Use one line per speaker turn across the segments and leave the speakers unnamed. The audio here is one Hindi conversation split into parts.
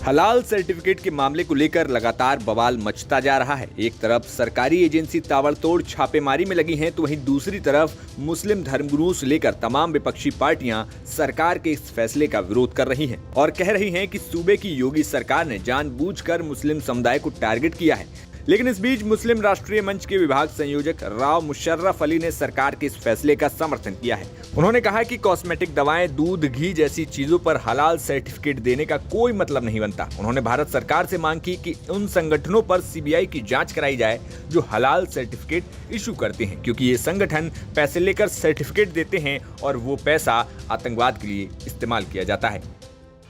हलाल सर्टिफिकेट के मामले को लेकर लगातार बवाल मचता जा रहा है। एक तरफ सरकारी एजेंसी ताबड़तोड़ छापेमारी में लगी हैं, तो वहीं दूसरी तरफ मुस्लिम धर्मगुरुओं से लेकर तमाम विपक्षी पार्टियां सरकार के इस फैसले का विरोध कर रही हैं और कह रही हैं कि सूबे की योगी सरकार ने जानबूझकर मुस्लिम समुदाय को टारगेट किया है। लेकिन इस बीच मुस्लिम राष्ट्रीय मंच के विभाग संयोजक राव मुशर्रफ अली ने सरकार के इस फैसले का समर्थन किया है। उन्होंने कहा कि कॉस्मेटिक दवाएं, दूध, घी जैसी चीजों पर हलाल सर्टिफिकेट देने का कोई मतलब नहीं बनता। उन्होंने भारत सरकार से मांग की कि उन संगठनों पर सीबीआई की जांच कराई जाए जो हलाल सर्टिफिकेट इशू करते हैं, क्योंकि ये संगठन पैसे लेकर सर्टिफिकेट देते हैं और वो पैसा आतंकवाद के लिए इस्तेमाल किया जाता है।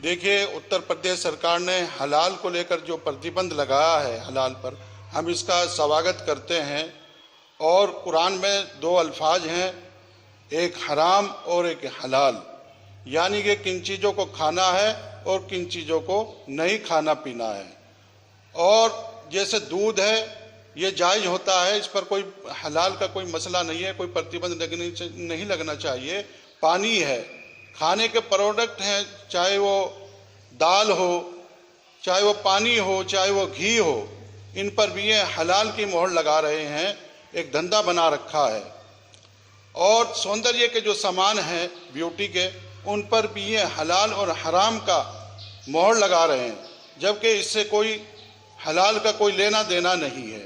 देखिए, उत्तर प्रदेश सरकार ने हलाल को लेकर जो प्रतिबंध लगाया है हलाल पर, हम इसका स्वागत करते हैं। और कुरान में दो अल्फाज हैं, एक हराम और एक हलाल, यानी कि किन चीज़ों को खाना है और किन चीज़ों को नहीं खाना पीना है। और जैसे दूध है, ये जायज़ होता है, इस पर कोई हलाल का कोई मसला नहीं है, कोई प्रतिबंध नहीं लगना चाहिए। पानी है, खाने के प्रोडक्ट हैं, चाहे वो दाल हो, चाहे वो पानी हो, चाहे वो घी हो, इन पर भी ये हलाल की मोहर लगा रहे हैं, एक धंधा बना रखा है। और सौंदर्य के जो सामान हैं, ब्यूटी के, उन पर भी ये हलाल और हराम का मोहर लगा रहे हैं, जबकि इससे कोई हलाल का कोई लेना देना नहीं है।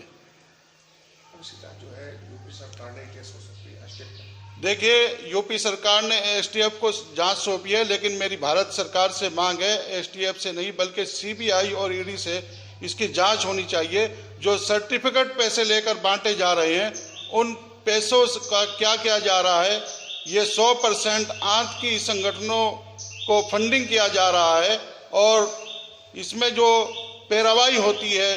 देखिए, यूपी सरकार ने एसटीएफ को जांच सौंपी है, लेकिन मेरी भारत सरकार से मांग है, एसटीएफ से नहीं बल्कि सीबीआई और ईडी से इसकी जांच होनी चाहिए। जो सर्टिफिकेट पैसे लेकर बांटे जा रहे हैं, उन पैसों का क्या किया जा रहा है। ये 100% आतंकी संगठनों को फंडिंग किया जा रहा है और इसमें जो पैरवाई होती है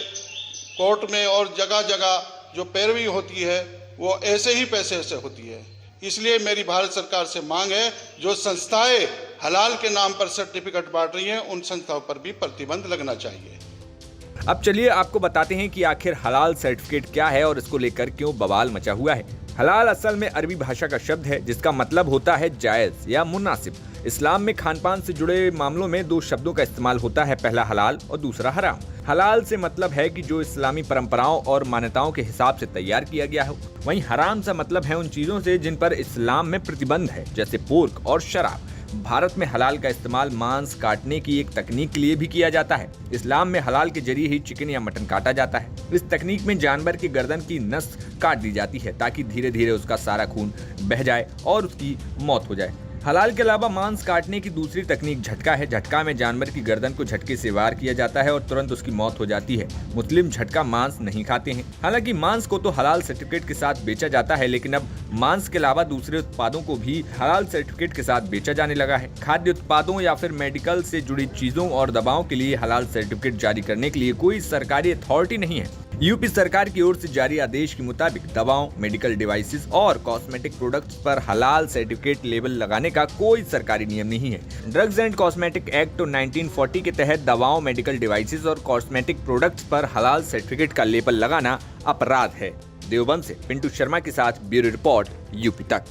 कोर्ट में और जगह जगह जो पैरवी होती है, वो ऐसे ही पैसे से होती है। इसलिए मेरी भारत सरकार से मांग है, जो संस्थाएं हलाल के नाम पर सर्टिफिकेट बांट रही हैं, उन संस्थाओं पर भी प्रतिबंध लगना चाहिए।
अब चलिए आपको बताते हैं कि आखिर हलाल सर्टिफिकेट क्या है और इसको लेकर क्यों बवाल मचा हुआ है। हलाल असल में अरबी भाषा का शब्द है, जिसका मतलब होता है जायज या मुनासिब। इस्लाम में खानपान से जुड़े मामलों में दो शब्दों का इस्तेमाल होता है, पहला हलाल और दूसरा हराम। हलाल से मतलब है कि जो इस्लामी परंपराओं और मान्यताओं के हिसाब से तैयार किया गया हो। वहीं हराम से मतलब है उन चीजों से जिन पर इस्लाम में प्रतिबंध है, जैसे पोर्क और शराब। भारत में हलाल का इस्तेमाल मांस काटने की एक तकनीक के लिए भी किया जाता है। इस्लाम में हलाल के जरिए ही चिकन या मटन काटा जाता है। इस तकनीक में जानवर की गर्दन की नस काट दी जाती है ताकि धीरे धीरे उसका सारा खून बह जाए और उसकी मौत हो जाए। हलाल के अलावा मांस काटने की दूसरी तकनीक झटका है। झटका में जानवर की गर्दन को झटके से वार किया जाता है और तुरंत उसकी मौत हो जाती है। मुस्लिम झटका मांस नहीं खाते हैं। हालांकि मांस को तो हलाल सर्टिफिकेट के साथ बेचा जाता है, लेकिन अब मांस के अलावा दूसरे उत्पादों को भी हलाल सर्टिफिकेट के साथ बेचा जाने लगा है। खाद्य उत्पादों या फिर मेडिकल से जुड़ी चीजों और दवाओं के लिए हलाल सर्टिफिकेट जारी करने के लिए कोई सरकारी अथॉरिटी नहीं है। यूपी सरकार की ओर से जारी आदेश के मुताबिक दवाओं, मेडिकल डिवाइसेस और कॉस्मेटिक प्रोडक्ट्स पर हलाल सर्टिफिकेट लेबल लगाने का कोई सरकारी नियम नहीं है। ड्रग्स एंड कॉस्मेटिक एक्ट 1940 के तहत दवाओं, मेडिकल डिवाइसेस और कॉस्मेटिक प्रोडक्ट्स पर हलाल सर्टिफिकेट का लेबल लगाना अपराध है। देवबंद से पिंटू शर्मा के साथ ब्यूरो रिपोर्ट, यूपी तक।